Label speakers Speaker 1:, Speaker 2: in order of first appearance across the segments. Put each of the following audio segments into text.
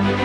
Speaker 1: जम्मू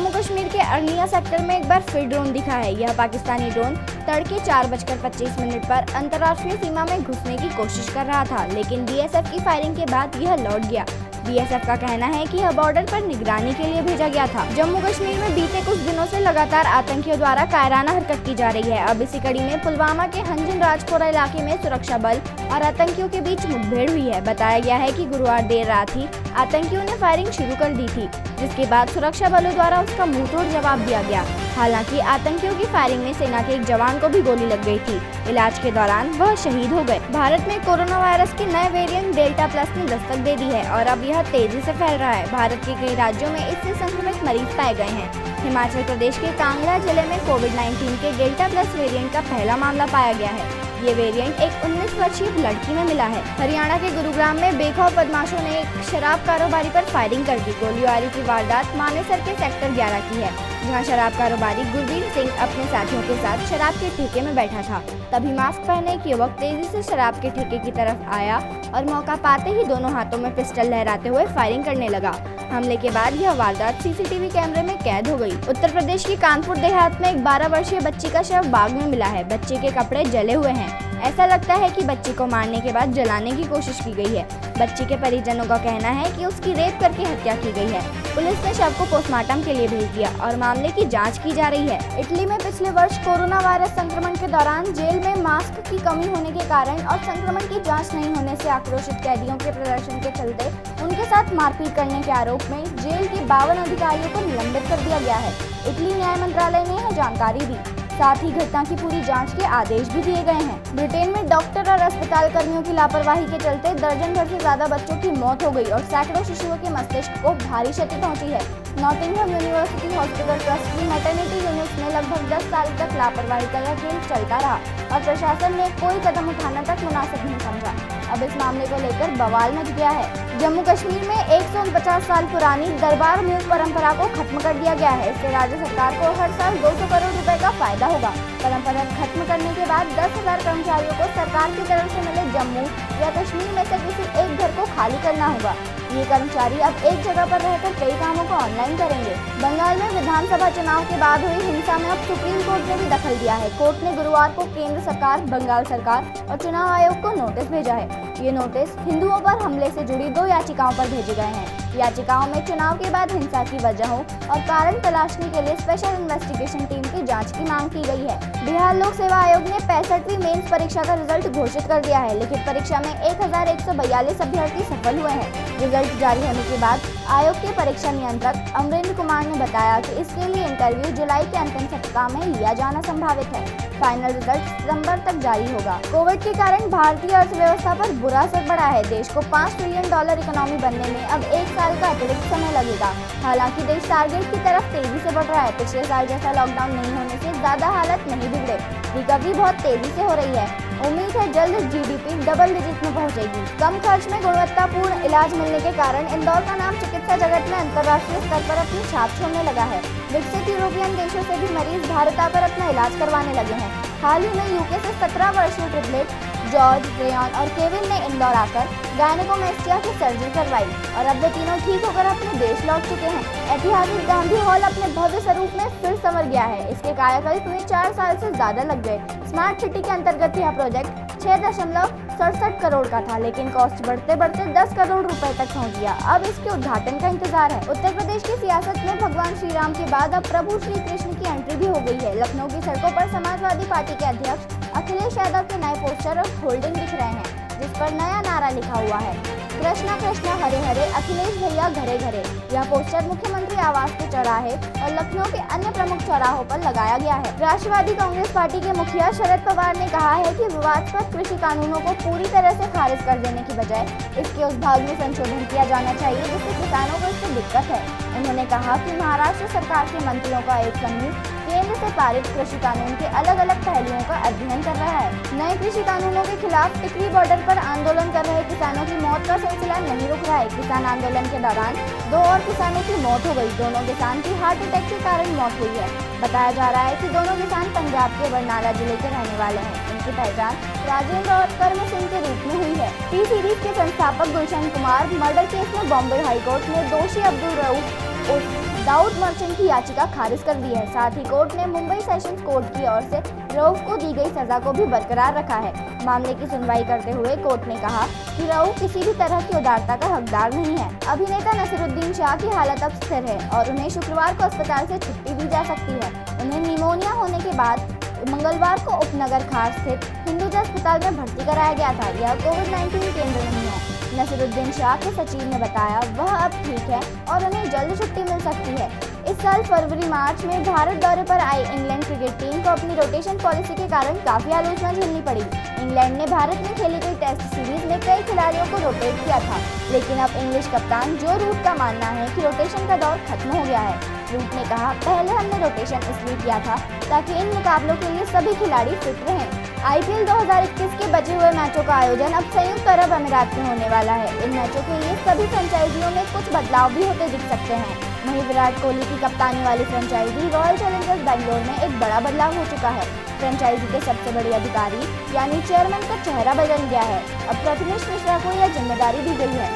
Speaker 1: कश्मीर के अरनिया सेक्टर में एक बार फिर ड्रोन दिखा है। यह पाकिस्तानी ड्रोन तड़के 4:25 पर अंतर्राष्ट्रीय सीमा में घुसने की कोशिश कर रहा था, लेकिन बीएसएफ की फायरिंग के बाद यह लौट गया। बीएसएफ का कहना है कि यह बॉर्डर पर निगरानी के लिए भेजा गया था। जम्मू कश्मीर में बीते कुछ दिनों से लगातार आतंकियों द्वारा कायराना हरकत की जा रही है। अब इसी कड़ी में पुलवामा के हंजन राजपोरा इलाके में सुरक्षा बल और आतंकियों के बीच मुठभेड़ हुई है। बताया गया है कि गुरुवार देर रात ही आतंकियों ने फायरिंग शुरू कर दी थी, जिसके बाद सुरक्षा बलों द्वारा उसका मुंहतोड़ जवाब दिया गया। हालांकि आतंकियों की फायरिंग में सेना के एक जवान को भी गोली लग गई थी। इलाज के दौरान वह शहीद हो गए। भारत में कोरोना वायरस के नए वेरिएंट डेल्टा प्लस ने दस्तक दे दी है और अब यह तेजी से फैल रहा है। भारत के कई राज्यों में इससे संक्रमित मरीज पाए गए हैं। हिमाचल प्रदेश के कांगड़ा जिले में कोविड-19 के डेल्टा प्लस वेरिएंट का पहला मामला पाया गया है। ये वेरिएंट एक 19 वर्षीय लड़की में मिला है। हरियाणा के गुरुग्राम में बेखौफ बदमाशों ने एक शराब कारोबारी पर फायरिंग कर दी। गोलीबारी की वारदात मानेसर के सेक्टर 11 की है, जहां शराब कारोबारी गुरवीर सिंह अपने साथियों के साथ शराब के ठेके में बैठा था। तभी मास्क पहने एक युवक तेजी से शराब के ठेके की तरफ आया और मौका पाते ही दोनों हाथों में पिस्टल लहराते हुए फायरिंग करने लगा। हमले के बाद यह वारदात सीसीटीवी कैमरे में कैद हो गई। उत्तर प्रदेश की कानपुर देहात में एक 12 वर्षीय बच्ची का शव बाग में मिला है। बच्चे के कपड़े जले हुए हैं। ऐसा लगता है कि बच्ची को मारने के बाद जलाने की कोशिश की गई है। बच्ची के परिजनों का कहना है कि उसकी रेप करके हत्या की गई है। पुलिस ने शव को पोस्टमार्टम के लिए भेज दिया और मामले की जांच की जा रही है। इटली में पिछले वर्ष कोरोना वायरस संक्रमण के दौरान जेल में मास्क की कमी होने के कारण और संक्रमण की जांच नहीं होने से आक्रोशित कैदियों के प्रदर्शन के चलते उनके साथ मारपीट करने के आरोप में जेल के 52 अधिकारियों को निलंबित कर दिया गया है। इटली न्याय मंत्रालय ने यह जानकारी दी। साथ ही घटना की पूरी जांच के आदेश भी दिए गए हैं। ब्रिटेन में डॉक्टर और अस्पताल कर्मियों की लापरवाही के चलते दर्जन भर से ज्यादा बच्चों की मौत हो गई और सैकड़ों शिशुओं के मस्तिष्क को भारी क्षति पहुंची है। नॉटिंघम यूनिवर्सिटी हॉस्पिटल ट्रस्ट की मैटरनिटी यूनिट में लगभग 10 साल तक लापरवाही का यह खेल चलता रहा और प्रशासन ने कोई कदम उठाना तक मुनासिब नहीं समझा। अब इस मामले को लेकर बवाल मच गया है। जम्मू कश्मीर में 149 साल पुरानी दरबार मूव परंपरा को खत्म कर दिया गया है। इससे राज्य सरकार को हर साल 200 करोड़ रुपए का फायदा होगा। परंपरा खत्म करने के बाद 10,000 कर्मचारियों को सरकार की तरफ से मिले जम्मू या कश्मीर में से किसी एक घर को खाली करना होगा। ये कर्मचारी अब एक जगह पर रहकर कई कामों को ऑनलाइन करेंगे। बंगाल में विधानसभा चुनाव के बाद हुई हिंसा में अब सुप्रीम कोर्ट ने भी दखल दिया है। कोर्ट ने गुरुवार को केंद्र सरकार, बंगाल सरकार और चुनाव आयोग को नोटिस भेजा है। ये नोटिस हिंदुओं पर हमले से जुड़ी 2 याचिकाओं पर भेजे गए हैं। याचिकाओं में चुनाव के बाद हिंसा की वजहों और कारण तलाशने के लिए स्पेशल इन्वेस्टिगेशन टीम की जांच की मांग की गई है। बिहार लोक सेवा आयोग ने 65वीं मेंस परीक्षा का रिजल्ट घोषित कर दिया है। लिखित परीक्षा में 1142 अभ्यर्थी सफल हुए हैं। रिजल्ट जारी होने के बाद आयोग के परीक्षा नियंत्रक अमरेंद्र कुमार ने बताया कि इसके लिए इंटरव्यू जुलाई के अंतिम सप्ताह में लिया जाना संभावित है। फाइनल रिजल्ट सितंबर तक जारी होगा। कोविड के कारण भारतीय अर्थव्यवस्था पर बुरा असर पड़ा है। देश को $5 ट्रिलियन इकोनॉमी बनने में अब 1 साल का अतिरिक्त समय लगेगा। हालांकि देश टारगेट की तरफ तेजी से बढ़ रहा है। पिछले साल जैसा लॉकडाउन नहीं होने से ज्यादा हालत नहीं बिगड़े। रिकवरी बहुत तेजी से हो रही है। उम्मीद है जल्द जीडीपी डबल डिजिट में पहुंचेगी। कम खर्च में गुणवत्तापूर्ण इलाज मिलने के कारण इंदौर का नाम चिकित्सा जगत में अंतर्राष्ट्रीय स्तर पर अपनी छाप छोड़ने लगा है। विकसित यूरोपियन देशों से भी मरीज भारत आकर अपना इलाज करवाने लगे हैं। हाल ही में यूके से 17 वर्षीय ट्रिपलेट जॉर्ज, रेयन और केविन ने इंदौर आकर गायनेकोमेस्टिया की सर्जरी करवाई और अब वे तीनों ठीक होकर अपने देश लौट चुके हैं। ऐतिहासिक गांधी हॉल अपने भव्य स्वरूप में फिर संवर गया है। इसके कायाकल्प में 4 साल से ज्यादा लग गए। स्मार्ट सिटी के अंतर्गत यह प्रोजेक्ट 6.67 करोड़ का था, लेकिन कॉस्ट बढ़ते बढ़ते 10 करोड़ रुपए तक पहुंच गया। अब इसके उद्घाटन का इंतजार है। उत्तर प्रदेश की सियासत में भगवान श्री राम के बाद अब प्रभु श्री कृष्ण की एंट्री भी हो गई है। लखनऊ की सड़कों पर समाजवादी पार्टी के अध्यक्ष अखिलेश यादव के नए पोस्टर और होल्डिंग दिख रहे हैं, जिस पर नया नारा लिखा हुआ है, कृष्णा कृष्णा हरे हरे, अखिलेश भैया घरे घरे। यह पोस्टर मुख्यमंत्री आवास के चौराहे और लखनऊ के अन्य प्रमुख चौराहों पर लगाया गया है। राष्ट्रवादी कांग्रेस पार्टी के मुखिया शरद पवार ने कहा है कि विवादास्पद कृषि कानूनों को पूरी तरह से खारिज कर देने की बजाय इसके उस भाग में संशोधन किया जाना चाहिए जिससे किसानों को इससे दिक्कत है। उन्होंने कहा कि महाराष्ट्र सरकार के मंत्रियों का एक समूह केंद्र से पारित कृषि कानून के अलग अलग पहलुओं का अध्ययन कर रहा है। नए कृषि कानूनों के खिलाफ टिकरी बॉर्डर पर आंदोलन कर रहे किसानों की मौत का सिलसिला नहीं रुक रहा है। किसान आंदोलन के दौरान 2 और किसानों की मौत हो गई। दोनों किसान की हार्ट अटैक के कारण मौत हुई है। बताया जा रहा है कि दोनों किसान पंजाब के बरनाला जिले के रहने वाले हैं। इनकी पहचान राजेंद्र और कर्म सिंह के रूप में हुई है। टी सीरीज के संस्थापक गुलशन कुमार मर्डर केस में बॉम्बे हाईकोर्ट ने दोषी अब्दुल रऊफ उर्फ दाऊद मर्चेंट की याचिका खारिज कर दी है। साथ ही कोर्ट ने मुंबई सेशंस कोर्ट की ओर से रऊफ को दी गई सजा को भी बरकरार रखा है। मामले की सुनवाई करते हुए कोर्ट ने कहा कि रऊफ किसी भी तरह की उदारता का हकदार नहीं है। अभिनेता नसीरुद्दीन शाह की हालत अब स्थिर है और उन्हें शुक्रवार को अस्पताल से छुट्टी दी जा सकती है। उन्हें निमोनिया होने के बाद मंगलवार को उपनगर खार स्थित हिंदुजा अस्पताल में भर्ती कराया गया था। यह कोविड-19 केंद्र नहीं है। नसीरुद्दीन शाह के सचिव ने बताया वह अब ठीक है और उन्हें जल्द छुट्टी मिल सकती है। इस साल फरवरी-मार्च में भारत दौरे पर आई इंग्लैंड क्रिकेट टीम को अपनी रोटेशन पॉलिसी के कारण काफी आलोचना झेलनी पड़ी। इंग्लैंड ने भारत में खेली गई टेस्ट सीरीज में कई खिलाड़ियों को रोटेट किया था, लेकिन अब इंग्लिश कप्तान जो रूट का मानना है कि रोटेशन का दौर खत्म हो गया है। रूट ने कहा, पहले हमने रोटेशन इसलिए किया था ताकि इन मुकाबलों के लिए सभी खिलाड़ी फिट रहें। आईपीएल 2021 के बचे हुए मैचों का आयोजन अब संयुक्त अरब अमीरात में होने वाला है। इन मैचों के लिए सभी फ्रेंचाइजियों में कुछ बदलाव भी होते दिख सकते हैं। वहीं विराट कोहली की कप्तानी वाली फ्रेंचाइजी रॉयल चैलेंजर्स बैंगलोर में एक बड़ा बदलाव हो चुका है। फ्रेंचाइजी के सबसे बड़े अधिकारी यानी चेयरमैन का चेहरा बदल गया है। अब प्रथमेश मिश्रा को यह जिम्मेदारी दी गई है।